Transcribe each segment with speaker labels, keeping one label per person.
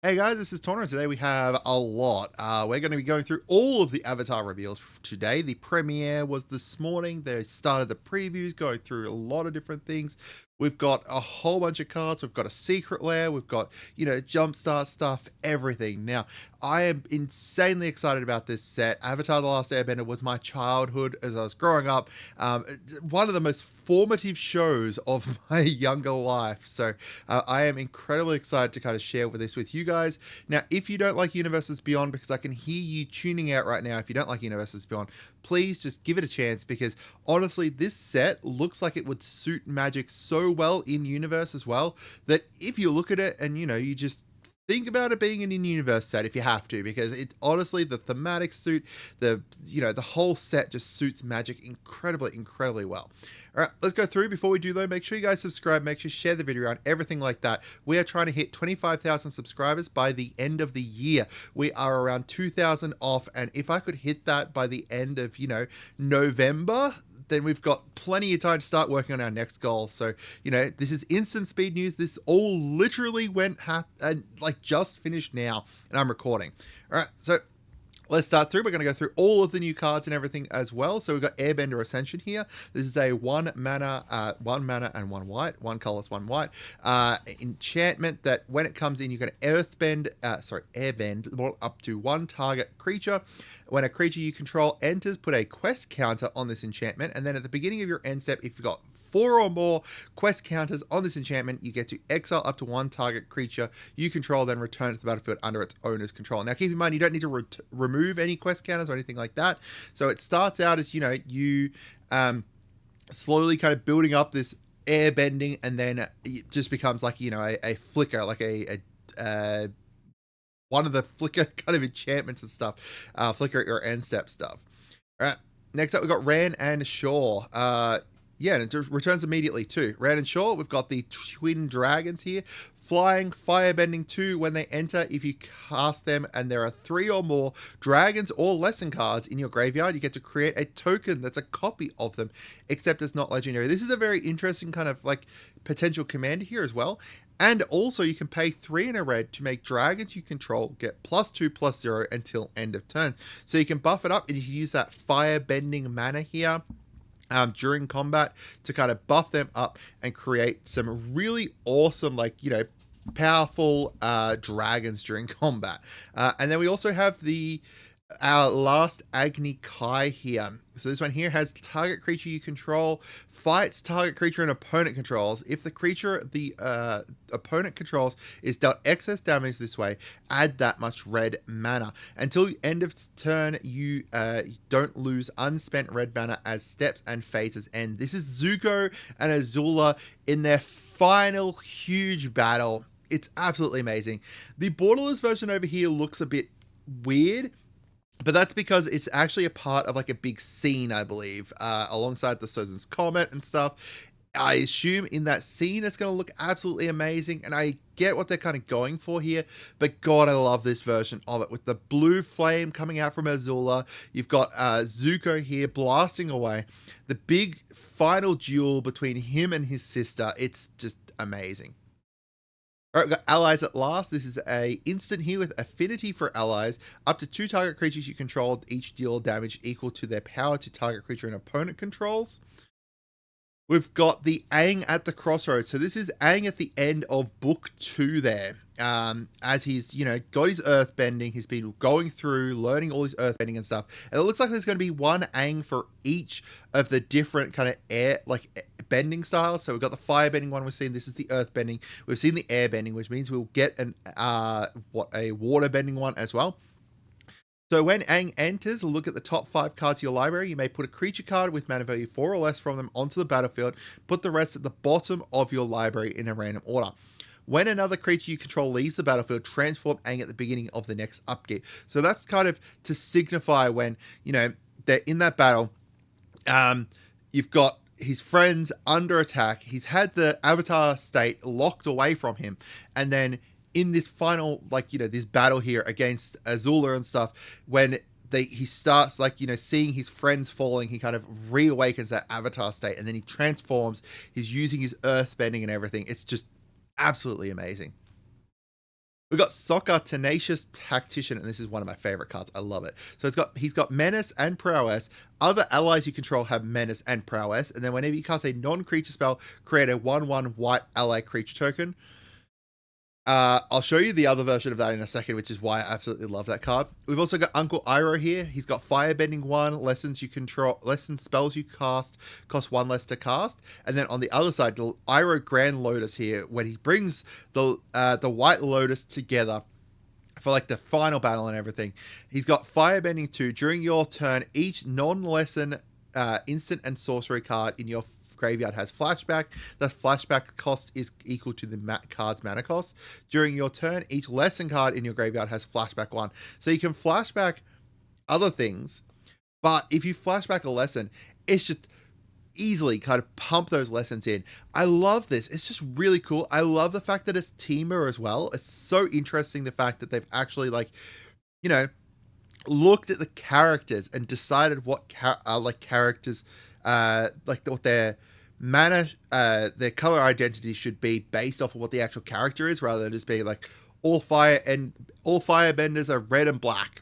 Speaker 1: Hey guys, this is Tauna, and today we have a lot. We're going to be going through all of the Avatar reveals today. The premiere was this morning. They started the previews, going through a lot of different things. We've got a whole bunch of cards. We've got a secret lair. We've got, jumpstart stuff, everything. Now, I am insanely excited about this set. Avatar The Last Airbender was my childhood as I was growing up. One of the most formative shows of my younger life. So I am incredibly excited to kind of share this with you guys. Now, if you don't like Universes Beyond, because I can hear you tuning out right now, if you don't like Universes Beyond, please just give it a chance, because honestly, this set looks like it would suit Magic so well in Universe as well, that if you look at it and, you just think about it being an in-universe set if you have to, because it honestly, the thematic suit, the whole set just suits Magic incredibly well. All right, let's go through. Before we do though, make sure you guys subscribe, make sure you share the video around, everything like that. We are trying to hit 25,000 subscribers by the end of the year. We are around 2,000 off, and if I could hit that by the end of, November, then we've got plenty of time to start working on our next goal. So, this is instant speed news. This all literally went and just finished now, and I'm recording. All right, so let's start through. We're going to go through all of the new cards and everything as well. So we've got Airbender Ascension here. This is a one mana and one white, one colorless, one white enchantment that when it comes in, you can airbend up to one target creature. When a creature you control enters, put a quest counter on this enchantment, and then at the beginning of your end step, if you've got 4 or more quest counters on this enchantment, you get to exile up to one target creature you control, then return it to the battlefield under its owner's control. Now, keep in mind, you don't need to remove any quest counters or anything like that. So it starts out as, you slowly kind of building up this air bending, and then it just becomes like, a flicker, like a one of the flicker kind of enchantments and stuff, flicker or end step stuff. All right. Next up, we've got Ran and Shaw. Yeah, and it returns immediately too. Ran and Shaw, we've got the twin dragons here. Flying, firebending 2. When they enter, if you cast them and there are 3 or more dragons or lesson cards in your graveyard, you get to create a token that's a copy of them, except it's not legendary. This is a very interesting kind of potential commander here as well. And also, you can pay 3 in a red to make dragons you control get +2/+0 until end of turn. So you can buff it up, and you can use that firebending mana here during combat to kind of buff them up and create some really awesome, powerful dragons during combat. And then we also have our last Agni Kai here. So this one here has target creature you control fights target creature an opponent controls. If the creature the opponent controls is dealt excess damage this way, add that much red mana. Until the end of turn, you don't lose unspent red mana as steps and phases end. This is Zuko and Azula in their final huge battle. It's absolutely amazing. The borderless version over here looks a bit weird, but that's because it's actually a part of a big scene, I believe, alongside the Sozin's Comet and stuff. I assume in that scene it's going to look absolutely amazing, and I get what they're kind of going for here, but God, I love this version of it. With the blue flame coming out from Azula, you've got Zuko here blasting away. The big final duel between him and his sister, it's just amazing. All right, we've got Allies at Last. This is a instant here with affinity for allies. Up to 2 target creatures you control each deal damage equal to their power to target creature an opponent controls. We've got the Aang at the Crossroads. So this is Aang at the end of book 2 there. As he's, got his earth bending. He's been going through, learning all his earth bending and stuff. And it looks like there's going to be one Aang for each of the different kind of bending styles. So we've got the fire bending one we've seen. This is the earth bending. We've seen the air bending, which means we'll get a water bending one as well. So when Aang enters, look at the top 5 cards of your library. You may put a creature card with mana value 4 or less from them onto the battlefield. Put the rest at the bottom of your library in a random order. When another creature you control leaves the battlefield, transform Aang at the beginning of the next upkeep. So that's kind of to signify when, they're in that battle. You've got his friends under attack. He's had the Avatar state locked away from him. And then in this final, this battle here against Azula and stuff, when he starts seeing his friends falling, he kind of reawakens that Avatar state, and then he transforms. He's using his earth bending and everything. It's just absolutely amazing. We've got Soccer Tenacious Tactician, and this is one of my favorite cards. I love it. So he's got Menace and Prowess. Other allies you control have Menace and Prowess, and then whenever you cast a non-creature spell, create a 1/1 white ally creature token. I'll show you the other version of that in a second, which is why I absolutely love that card. We've also got Uncle Iroh here. He's got Firebending 1, lessons you control, lessons spells you cast, cost 1 less to cast. And then on the other side, the Iroh Grand Lotus here, when he brings the White Lotus together for like the final battle and everything. He's got Firebending 2. During your turn, each non-lesson instant and sorcery card in your graveyard has flashback. The flashback cost is equal to the card's mana cost. During your turn, each lesson card in your graveyard has flashback 1. So you can flashback other things, but if you flashback a lesson, it's just easily kind of pump those lessons in. I love this. It's just really cool. I love the fact that it's Teamer as well. It's so interesting, the fact that they've actually, like, you know, looked at the characters and decided what characters like what their mana their color identity should be based off of what the actual character is, rather than just being like all firebenders are red and black.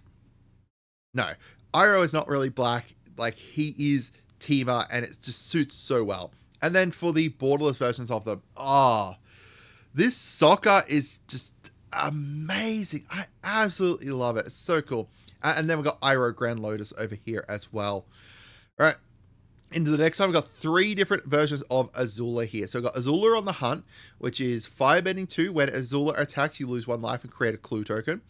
Speaker 1: No, Iroh is not really black. Like, he is Teamer, and it just suits so well. And then for the borderless versions of them, this Soccer is just amazing. I absolutely love it. It's so cool. And then we've got Iroh Grand Lotus over here as well. All right. Into the next one, we've got 3 different versions of Azula here. So we've got Azula on the Hunt, which is Firebending 2. When Azula attacks, you lose 1 life and create a clue token.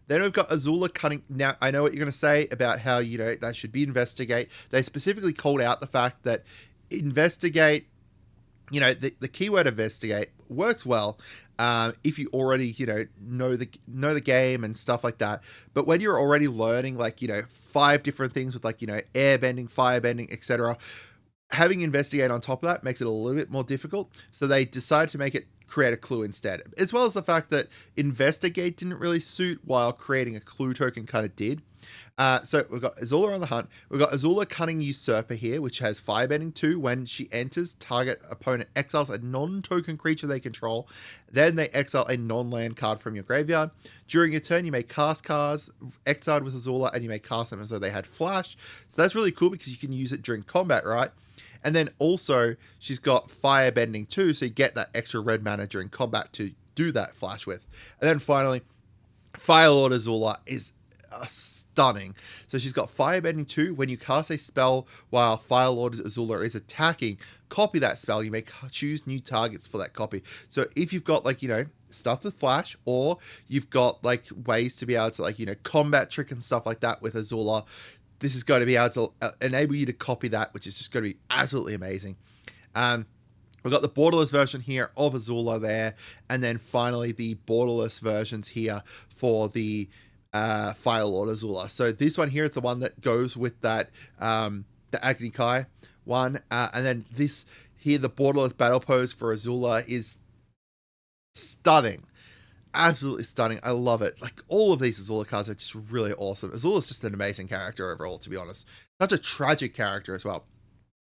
Speaker 1: Then we've got Azula Cunning. Now, I know what you're going to say about how, that should be Investigate. They specifically called out the fact that Investigate, the keyword Investigate works well if you already, know the game and stuff like that. But when you're already learning, 5 different things with, air bending, fire bending, etc., having Investigate on top of that makes it a little bit more difficult. So they decided to make it create a clue instead, as well as the fact that Investigate didn't really suit, while creating a clue token kind of did. So we've got Azula on the Hunt. We've got Azula Cunning Usurper here, which has Firebending 2. When she enters, target opponent exiles a non-token creature they control. Then they exile a non-land card from your graveyard. During your turn, you may cast cards exiled with Azula, and you may cast them as though they had flash. So that's really cool, because you can use it during combat, right? And then also, she's got Firebending 2, so you get that extra red mana during combat to do that flash with. And then finally, Firelord Azula is stunning. So she's got Firebending 2. When you cast a spell while Firelord Azula is attacking, copy that spell. You may choose new targets for that copy. So if you've got, stuff with flash, or you've got, ways to be able to, combat trick and stuff like that with Azula, this is going to be able to enable you to copy that, which is just going to be absolutely amazing. We've got the borderless version here of Azula there, and then finally the borderless versions here for the Firelord Azula. So this one here is the one that goes with that the Agni Kai one, and then this here, the borderless battle pose for Azula, is stunning. Absolutely stunning. I love it. All of these Azula cards are just really awesome. Azula's just an amazing character overall, to be honest. Such a tragic character as well.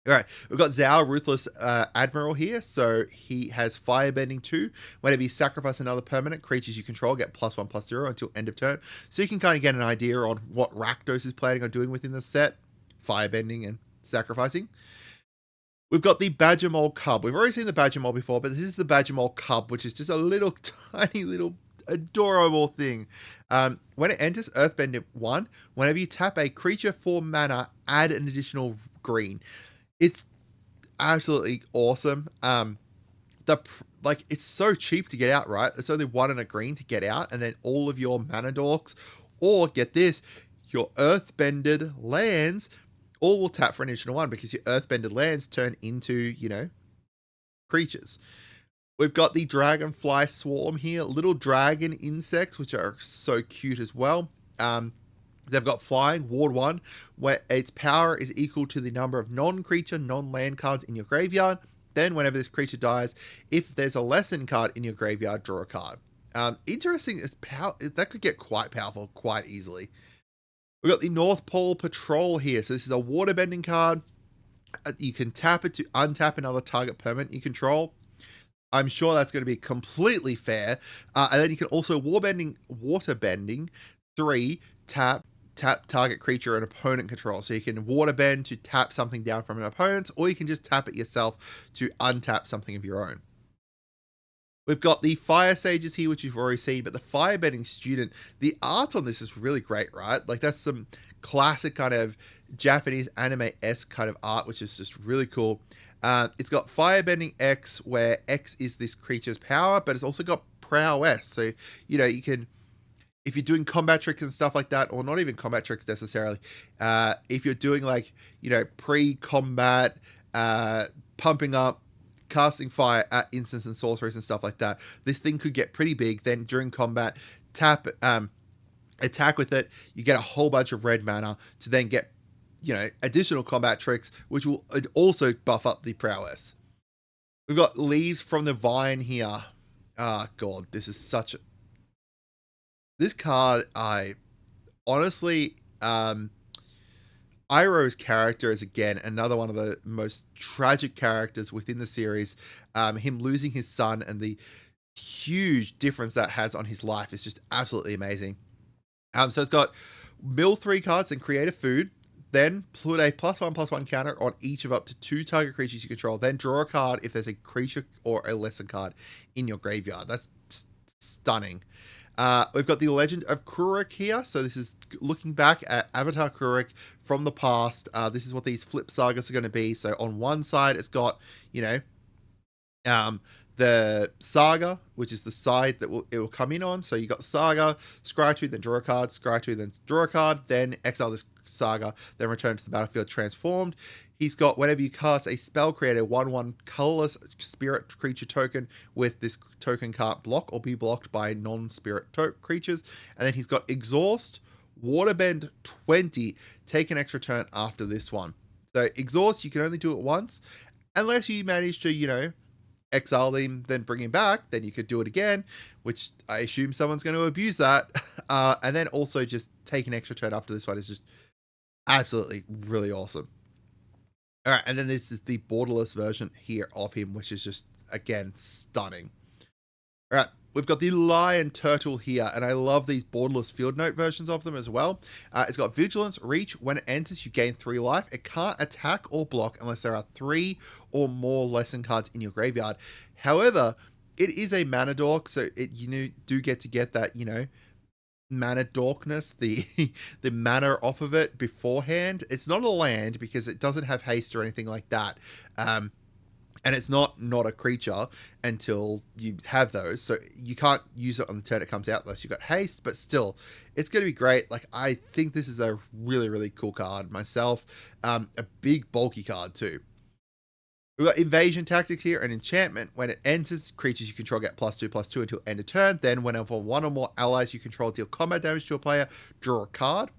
Speaker 1: All right, we've got Zhao, Ruthless Admiral here. So he has Firebending 2. Whenever you sacrifice another permanent, creatures you control get +1/+0 until end of turn. So you can kind of get an idea on what Rakdos is planning on doing within the set. Firebending and sacrificing. We've got the Badger Mole Cub. We've already seen the Badger Mole before, but this is the Badger Mole Cub, which is just a little tiny little adorable thing. When it enters, Earthbend 1. Whenever you tap a creature for mana, add an additional green. It's absolutely awesome. It's so cheap to get out, right? It's only 1 and a green to get out, and then all of your mana dorks, or get this, your Earthbended lands all will tap for an additional 1, because your Earthbended lands turn into, creatures. We've got the Dragonfly Swarm here, little dragon insects, which are so cute as well. They've got flying, ward 1, where its power is equal to the number of non-creature, non-land cards in your graveyard. Then whenever this creature dies, if there's a lesson card in your graveyard, draw a card. Interesting, that could get quite powerful quite easily. We've got the North Pole Patrol here. So this is a waterbending card. You can tap it to untap another target permanent you control. I'm sure that's going to be completely fair. And then you can also water bending, 3, tap target creature and opponent control. So you can water bend to tap something down from an opponent, or you can just tap it yourself to untap something of your own. We've got the Fire Sages here, which you've already seen, but the Firebending Student, the art on this is really great, right? Like, that's some classic kind of Japanese anime-esque kind of art, which is just really cool. It's got Firebending X, where X is this creature's power, but it's also got prowess. So, you can, if you're doing combat tricks and stuff like that, or not even combat tricks necessarily, if you're doing like, pre-combat, pumping up, casting fire at instants and sorceries and stuff like that, this thing could get pretty big. Then during combat, attack with it, you get a whole bunch of red mana to then get, additional combat tricks, which will also buff up the prowess. We've got Leaves from the Vine here. Ah, God, this is such a... This card, I honestly, Iroh's character is, again, another one of the most tragic characters within the series. Him losing his son and the huge difference that has on his life is just absolutely amazing. So it's got mill 3 cards and create a food. Then put a +1/+1 counter on each of up to 2 target creatures you control. Then draw a card if there's a creature or a lesson card in your graveyard. That's just stunning. We've got the Legend of Kurik here. So this is looking back at Avatar Kurik from the past. This is what these flip sagas are going to be. So on one side, it's got, the Saga, which is the side that it will come in on. So you got Saga, scry 2, then draw a card, scry 2, then draw a card, then exile this Saga, then return to the battlefield transformed. He's got, whenever you cast a spell, create a 1/1 colorless spirit creature token with this token can't block or be blocked by non-spirit creatures. And then he's got Exhaust, Waterbend 20, take an extra turn after this one. So Exhaust, you can only do it once, unless you manage to, exile him, then bring him back, then you could do it again, which I assume someone's going to abuse that. And then also just take an extra turn after this one is just absolutely really awesome. All right, and then this is the borderless version here of him, which is just, again, stunning. All right, we've got the Lion Turtle here, and I love these borderless field note versions of them as well. It's got Vigilance, Reach. When it enters, you gain 3 life. It can't attack or block unless there are 3 or more lesson cards in your graveyard. However, it is a mana dork, so you do get that, mana dorkness, the the mana off of it beforehand. It's not a land because it doesn't have haste or anything like that. And it's not a creature until you have those. So you can't use it on the turn it comes out unless you've got haste, but still, it's going to be great. Like, I think this is a really, really cool card myself. A big, bulky card too. We've got Invasion Tactics here, an enchantment. When it enters, creatures you control get +2/+2 until end of turn. Then whenever 1 or more allies you control deal combat damage to a player, draw a card.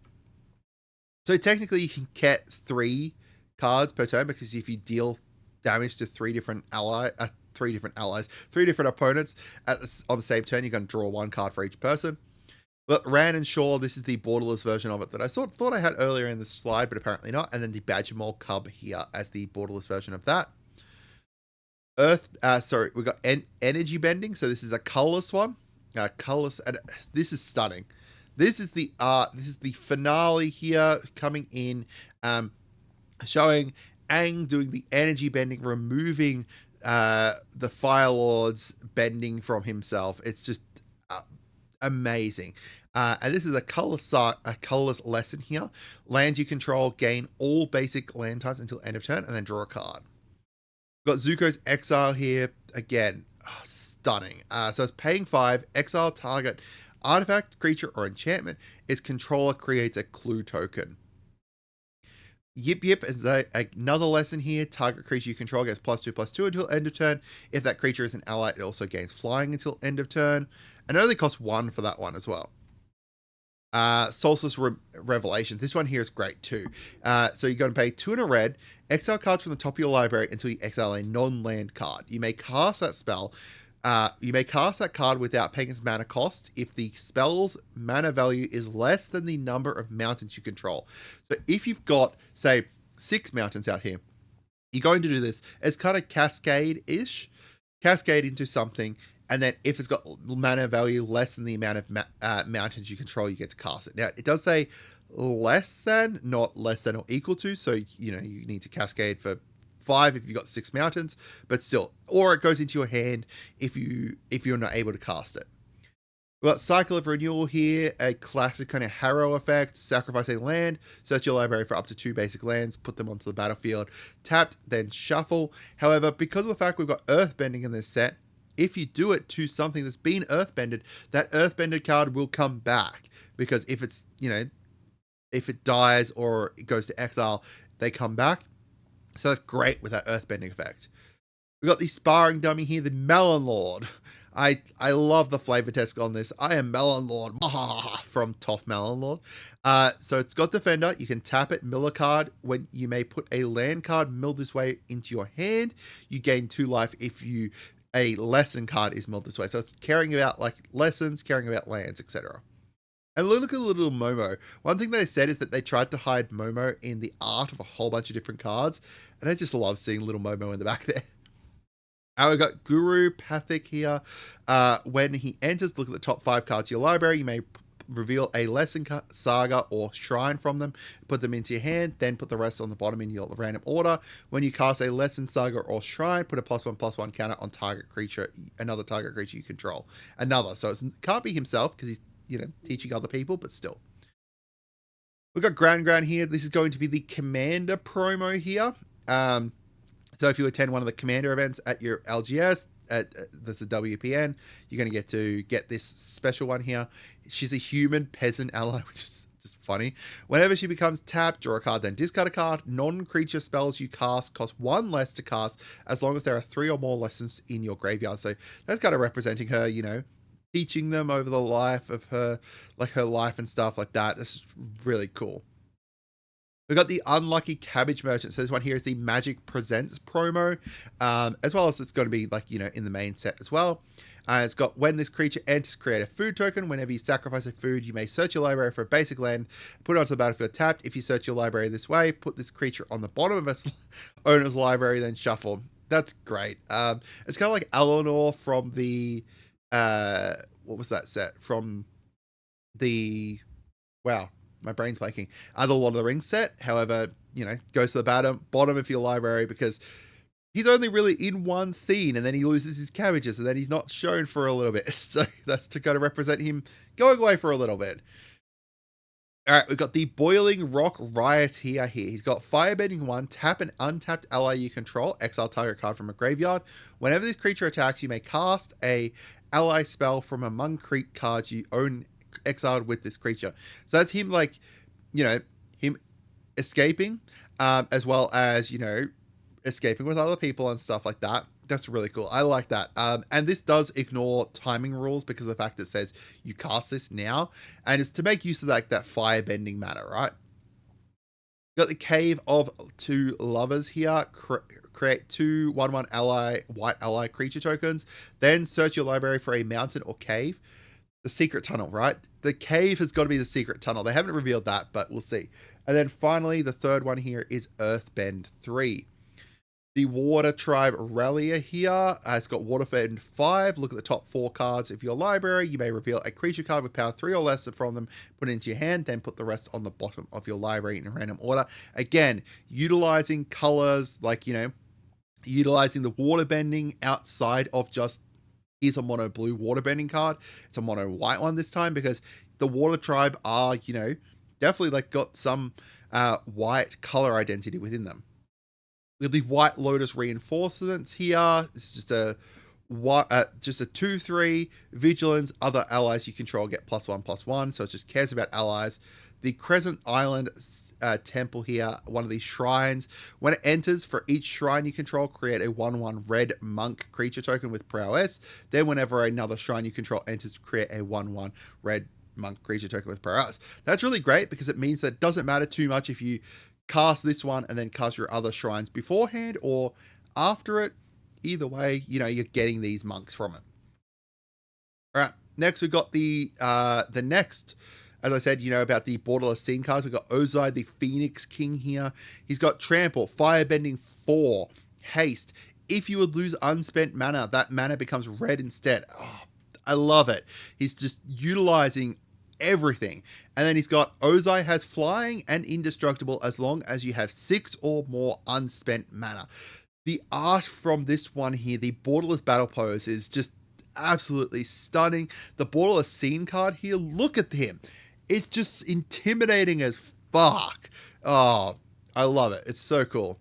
Speaker 1: So technically you can get 3 cards per turn, because if you deal damage to 3 different allies, 3 different opponents on the same turn, you're going to draw 1 card for each person. But Ran and Shaw, this is the borderless version of it that I thought I had earlier in the slide, but apparently not. And then the Badgermole Cub here as the borderless version of that. We've got energy bending. So this is a colorless one. Colorless, and this is stunning. This is the art. This is the finale here coming in, showing Aang doing the energy bending, removing the Fire Lord's bending from himself. It's just amazing. And this is a colorless lesson here. Lands you control gain all basic land types until end of turn, and then draw a card. We've got Zuko's Exile here. Again, stunning. So it's paying 5, exile target artifact, creature, or enchantment. Its controller creates a clue token. Yip Yip is another lesson here. Target creature you control gets +2/+2 until end of turn. If that creature is an ally, it also gains flying until end of turn. And it only costs 1 for that one as well. Solstice Revelations. This one here is great too. So you're going to pay 2 and a red, exile cards from the top of your library until you exile a non-land card. You may cast that spell. You may cast that card without paying its mana cost if the spell's mana value is less than the number of mountains you control. So if you've got, say, 6 mountains out here, you're going to do this. It's kind of Cascade-ish. cascade into something, and then if it's got mana value less than the amount of mountains you control, you get to cast it. Now, it does say less than, not less than or equal to, so, you need to cascade for 5 if you've got 6 mountains, but still. Or it goes into your hand if you're not able to cast it. We've got Cycle of Renewal here, a classic kind of Harrow effect. Sacrifice a land, search your library for up to 2 basic lands, put them onto the battlefield, tapped, then shuffle. However, because of the fact we've got Earthbending in this set, if you do it to something that's been Earthbended, that Earthbended card will come back. Because if it's, if it dies or it goes to exile, they come back. So that's great with that Earthbending effect. We've got the Sparring Dummy here, the Melon Lord. I love the flavor text on this. I am Melon Lord from Toff Melon Lord. So it's got Defender. You can tap it, mill a card. When you may put a land card milled this way into your hand, you gain 2 life if a lesson card is milled this way. So it's caring about like lessons, caring about lands, etc. And look at the little Momo. One thing they said is that they tried to hide Momo in the art of a whole bunch of different cards, and I just love seeing little Momo in the back there. We've got Guru Pathic here. When he enters, look at the top 5 cards of your library. You may reveal a lesson saga or shrine from them, put them into your hand, then put the rest on the bottom in your random order. When you cast a lesson saga or shrine, put a +1/+1 counter on target creature, another target creature you control. So it can't be himself because he's teaching other people, but still. We've got Ground here. This is going to be the Commander promo here. So if you attend one of the Commander events at your LGS, that's a WPN, you're going to get this special one here. She's a human peasant ally, which is just funny. Whenever she becomes tapped, draw a card, then discard a card. Non-creature spells you cast cost 1 less to cast as long as there are 3 or more lessons in your graveyard. So that's kind of representing her, teaching them over the life of her, like her life and stuff like that. This is really cool. We've got the Unlucky Cabbage Merchant. So this one here is the Magic Presents promo, as well as it's going to be like, in the main set as well. It's got when this creature enters, create a food token. Whenever you sacrifice a food, you may search your library for a basic land, put it onto the battlefield tapped. If you search your library this way, put this creature on the bottom of its owner's library, then shuffle. That's great. It's kind of like Eleanor from the... what was that set from the my brain's blanking, the Lord of the Rings set. However, goes to the bottom of your library because he's only really in one scene and then he loses his cabbages and then he's not shown for a little bit. So that's to kind of represent him going away for a little bit. All right, we've got the Boiling Rock Riot here. He's got Firebending 1, tap an untapped ally you control, exile target card from a graveyard. Whenever this creature attacks, you may cast a ally spell from among cards you own exiled with this creature. So that's him, like, him escaping, as well as, escaping with other people and stuff like that. That's really cool. I like that. And this does ignore timing rules because of the fact that it says you cast this now, and it's to make use of that firebending mana, right? Got the Cave of Two Lovers here. Create 2 1/1 ally white ally creature tokens. Then search your library for a mountain or cave. The secret tunnel, right? The cave has got to be the secret tunnel. They haven't revealed that, but we'll see. And then finally, the third one here is Earthbend 3. The Water Tribe Rallier here. It's got Waterbend 5. Look at the top 4 cards of your library. You may reveal a creature card with power 3 or less from them, put it into your hand, then put the rest on the bottom of your library in a random order. Again, utilizing colors, like, utilizing the waterbending outside of just, here's a mono blue waterbending card. It's a mono white one this time because the Water Tribe are, definitely like got some white color identity within them. With the White Lotus Reinforcements here, it's just a 2/3 vigilance. Other allies you control get +1/+1, so it just cares about allies. The Crescent Island temple here, one of these shrines. When it enters, for each shrine you control, create a 1/1 red monk creature token with prowess. Then whenever another shrine you control enters, create a 1/1 red monk creature token with prowess. That's really great because it means that it doesn't matter too much if you cast this one and then cast your other shrines beforehand or after it. Either way, you're getting these monks from it. All right, next we've got the next, as I said, about the Borderless Scene cards. We've got Ozai, the Phoenix King here. He's got Trample, Firebending 4, Haste. if you would lose unspent mana, that mana becomes red instead. Oh, I love it. He's just utilizing everything. And then he's got Ozai has flying and indestructible as long as you have 6 or more unspent mana. The art from this one here, the Borderless Battle Pose, is just absolutely stunning. The Borderless Scene card here, look at him. It's just intimidating as fuck. Oh, I love it. It's so cool.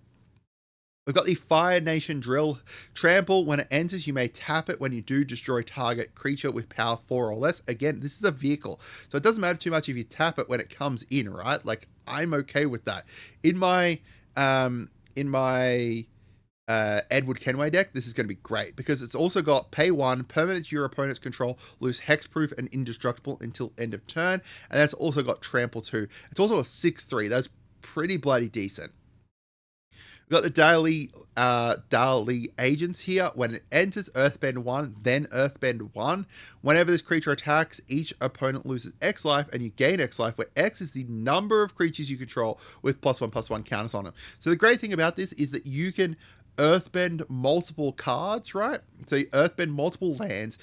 Speaker 1: We've got the Fire Nation Drill. Trample. When it enters, you may tap it. When you do, destroy target creature with power 4 or less. Again, this is a vehicle, so it doesn't matter too much if you tap it when it comes in, right? Like, I'm okay with that. In my Edward Kenway deck, this is going to be great because it's also got pay 1, permanent your opponent's control, lose hexproof and indestructible until end of turn, and that's also got trample 2. It's also a 6/3. That's pretty bloody decent. We've got the daily agents here. When it enters, Earthbend 1, then Earthbend 1. Whenever this creature attacks, each opponent loses X life and you gain X life, where X is the number of creatures you control with +1/+1 counters on them. So the great thing about this is that you can Earthbend multiple cards, right? So you Earthbend multiple lands,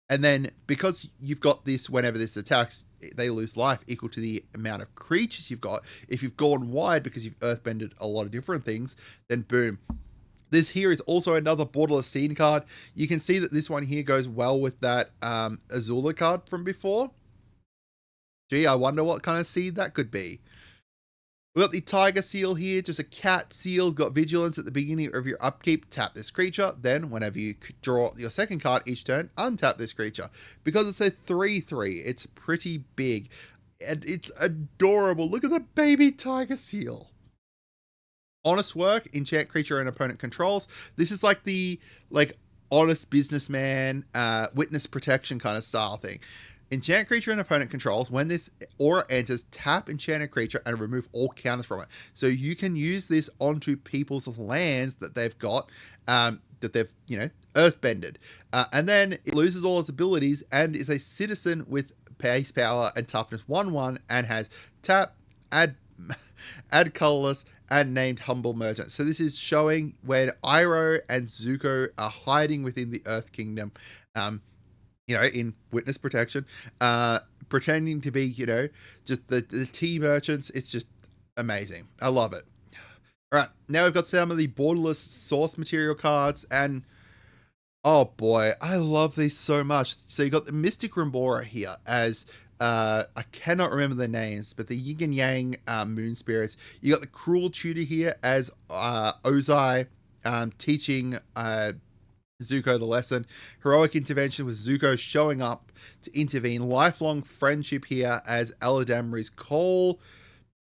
Speaker 1: and then because you've got this, whenever this attacks, they lose life equal to the amount of creatures you've got. If you've gone wide because you've Earthbended a lot of different things, then boom. This here is also another Borderless Scene card. You can see that this one here goes well with that Azula card from before. Gee, I wonder what kind of seed that could be. We've got the Tiger Seal here, just a cat seal, got vigilance at the beginning of your upkeep, tap this creature, then whenever you draw your second card each turn, untap this creature. Because it's a 3/3, it's pretty big, and it's adorable. Look at the baby Tiger Seal. Honest Work, enchant creature and opponent controls. This is like the honest businessman, witness protection kind of style thing. Enchant creature and opponent controls. When this aura enters, tap enchanted creature and remove all counters from it. So you can use this onto people's lands that they've got, that they've, earthbended. And then it loses all its abilities and is a citizen with base power and toughness 1/1 and has tap, add colorless, and named Humble Merchant. So this is showing where Iroh and Zuko are hiding within the Earth Kingdom. In witness protection, pretending to be, just the tea merchants. It's just amazing. I love it. All right, now we've got some of the borderless source material cards, and oh boy, I love these so much. So you got the Mystic Rembora here as, I cannot remember the names, but the Yin and Yang moon spirits. You got the Cruel Tutor here as Ozai teaching Zuko the lesson. Heroic intervention with Zuko showing up to intervene. Lifelong friendship here as Eladamri's Cole.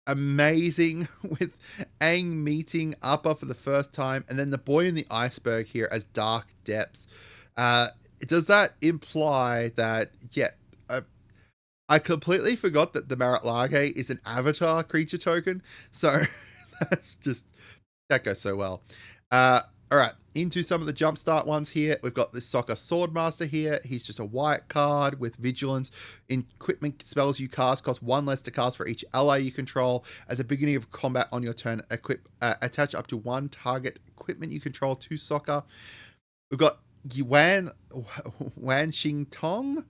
Speaker 1: Amazing with Aang meeting Appa for the first time, and then the Boy in the Iceberg here as Dark Depths. Does that imply that, I completely forgot that the Marat Lage is an avatar creature token, so that goes so well. All right, into some of the jumpstart ones here. We've got this Sokka Swordmaster here. He's just a white card with vigilance. Equipment spells you cast cost 1 less to cast for each ally you control. At the beginning of combat on your turn, attach up to 1 target equipment you control to Sokka. We've got Wan Xing Tong.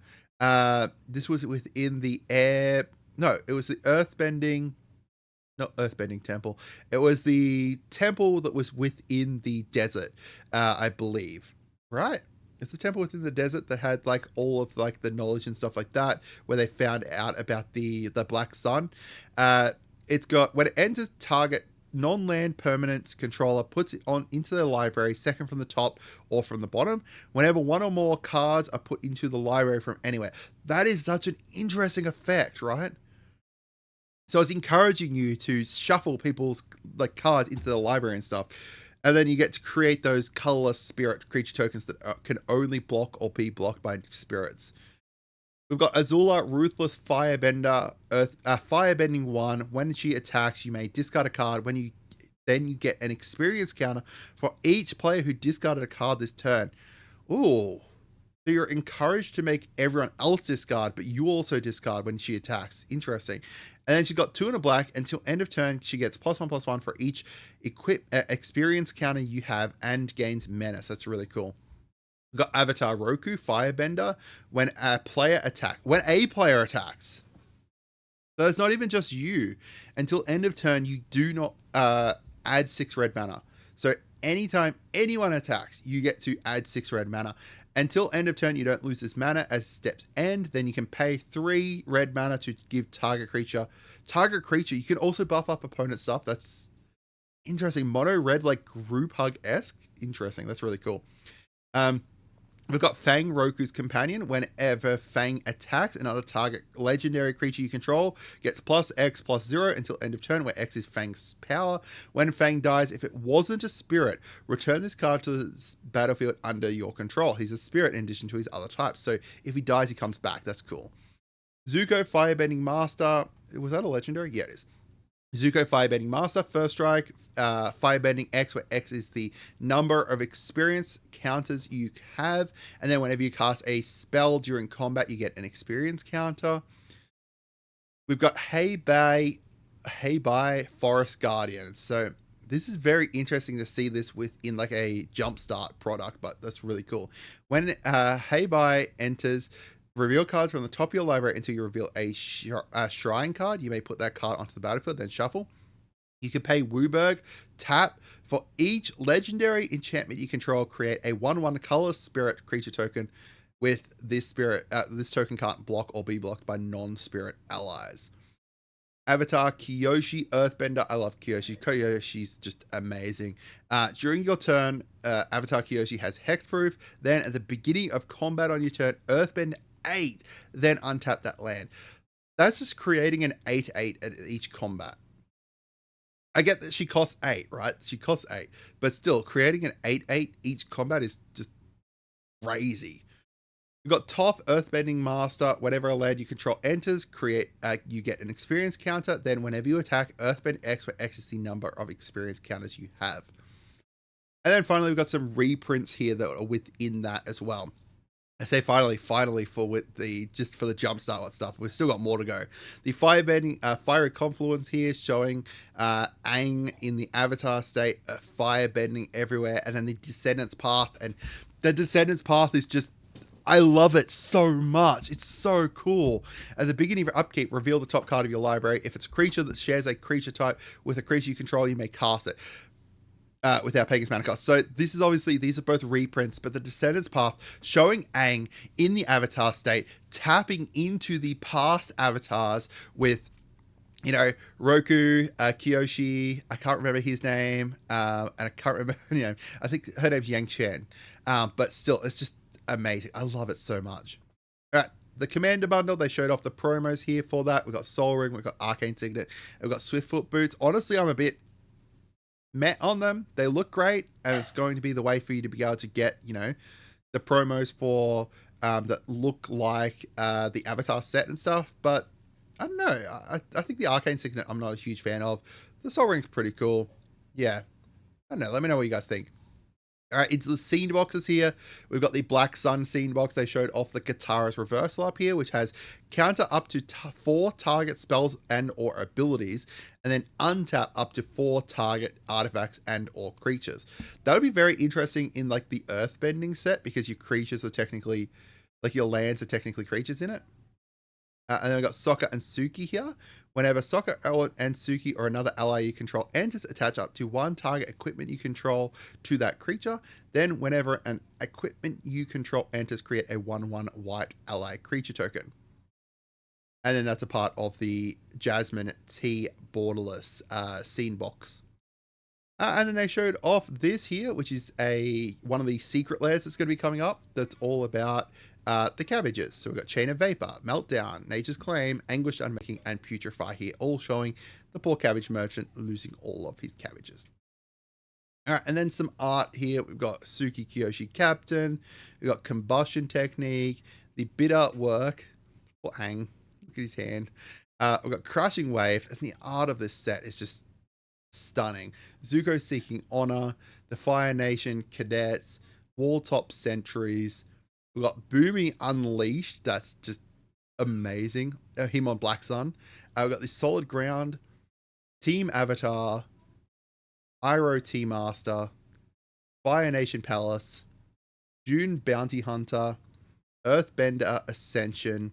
Speaker 1: This was within the air. No, it was the Earthbending. Not Earthbending Temple. It was the temple that was within the desert, I believe. Right? It's the temple within the desert that had all of the knowledge and stuff like that, where they found out about the Black Sun. It's got, when it enters target non-land permanents controller, puts it on into their library, second from the top or from the bottom, whenever 1 or more cards are put into the library from anywhere. That is such an interesting effect, right? So it's encouraging you to shuffle people's cards into the library and stuff. And then you get to create those colorless spirit creature tokens that can only block or be blocked by spirits. We've got Azula, Ruthless Firebender, Firebending 1. When she attacks, you may discard a card. Then you get an experience counter for each player who discarded a card this turn. Ooh. So you're encouraged to make everyone else discard, but you also discard when she attacks. Interesting. And then she's got 2 and a black. Until end of turn, she gets +1/+1 for each experience counter you have and gains menace. That's really cool. We've got Avatar Roku, Firebender. When a player attacks, so it's not even just you. Until end of turn, you do not add 6 red mana. So anytime anyone attacks, you get to add 6 red mana. Until end of turn, you don't lose this mana. As steps end, then you can pay 3 red mana to give target creature. Target creature, you can also buff up opponent stuff. That's interesting. Mono red, like group hug-esque. Interesting. That's really cool. We've got Fang, Roku's companion. Whenever Fang attacks, another target legendary creature you control gets +X/+0 until end of turn, where X is Fang's power. When Fang dies, if it wasn't a spirit, return this card to the battlefield under your control. He's a spirit in addition to his other types, so if he dies, he comes back. That's cool. Zuko, Firebending Master. Was that a legendary? Yeah, it is. Zuko, Firebending Master, first strike, Firebending X, where X is the number of experience counters you have, and then whenever you cast a spell during combat, you get an experience counter. We've got Hey Bye, Forest Guardian. So this is very interesting to see this within like a jumpstart product, but that's really cool. When Hey Bye enters, reveal cards from the top of your library until you reveal a shrine card. You may put that card onto the battlefield, then shuffle. You can pay Wooburg, tap. For each legendary enchantment you control, create a 1/1 colorless spirit creature token with this spirit. This token can't block or be blocked by non-spirit allies. Avatar Kyoshi, Earthbender. I love Kyoshi. Kyoshi's just amazing. During your turn, Avatar Kyoshi has hexproof. Then at the beginning of combat on your turn, Earthbend 8, then untap that land. That's just creating an 8/8 at each combat. I get that she costs 8, right? She costs 8, but still creating an 8/8 each combat is just crazy. You've got Toph, Earthbending Master. Whenever a land you control enters, you get an experience counter. Then whenever you attack, Earthbend X, where X is the number of experience counters you have. And then finally, we've got some reprints here that are within that as well. I say finally for the jumpstart stuff. We've still got more to go. The fiery confluence here showing Aang in the Avatar state, firebending everywhere, and then the Descendants Path. And the Descendants Path is just, I love it so much. It's so cool. At the beginning of your upkeep, reveal the top card of your library. If it's a creature that shares a creature type with a creature you control, you may cast it. Without paying its mana cost. So this is obviously, these are both reprints, but the Descendants Path showing Aang in the Avatar state, tapping into the past avatars with, Roku, Kyoshi, I can't remember his name, and I can't remember, I think her name's Yang Chen, but still, it's just amazing. I love it so much. All right. The Commander Bundle, they showed off the promos here for that. We've got Soul Ring, we've got Arcane Signet, we've got Swiftfoot Boots. Honestly, I'm a bit met on them. They look great, and it's going to be the way for you to be able to get, the promos for that look like the Avatar set and stuff. But I don't know. I think the Arcane Signet I'm not a huge fan of. The Soul Ring's pretty cool. Yeah. I don't know. Let me know what you guys think. All right, into the scene boxes here. We've got the Black Sun scene box. They showed off the Katara's reversal up here, which has counter up to 4 target spells and or abilities, and then untap up to 4 target artifacts and or creatures. That would be very interesting in like the Earthbending set, because your creatures are technically, like your lands are technically creatures in it. And then we've got Sokka and Suki here. Whenever Sokka and Suki or another ally you control enters, attach up to 1 target equipment you control to that creature. Then whenever an equipment you control enters, create a 1/1 white ally creature token. And then that's a part of the Jasmine T borderless scene box. And then they showed off this here, which is one of the secret layers that's going to be coming up. That's all about the cabbages. So we've got Chain of Vapor, Meltdown, Nature's Claim, Anguished Unmaking, and Putrefy here, all showing the poor cabbage merchant losing all of his cabbages. All right, and then some art here. We've got Suki Kyoshi Captain. We've got Combustion Technique, the bitter work for Aang. Look at his hand. We've got Crushing Wave, and the art of this set is just stunning. Zuko Seeking Honor, the Fire Nation Cadets, Wall Top Sentries. We've got Boomy Unleashed. That's just amazing. Him on Black Sun. We've got this Solid Ground, Team Avatar, Iroh Tea Master, Fire Nation Palace, Dune Bounty Hunter, Earthbender Ascension.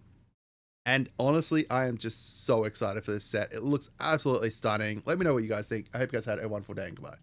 Speaker 1: And honestly, I am just so excited for this set. It looks absolutely stunning. Let me know what you guys think. I hope you guys had a wonderful day and goodbye.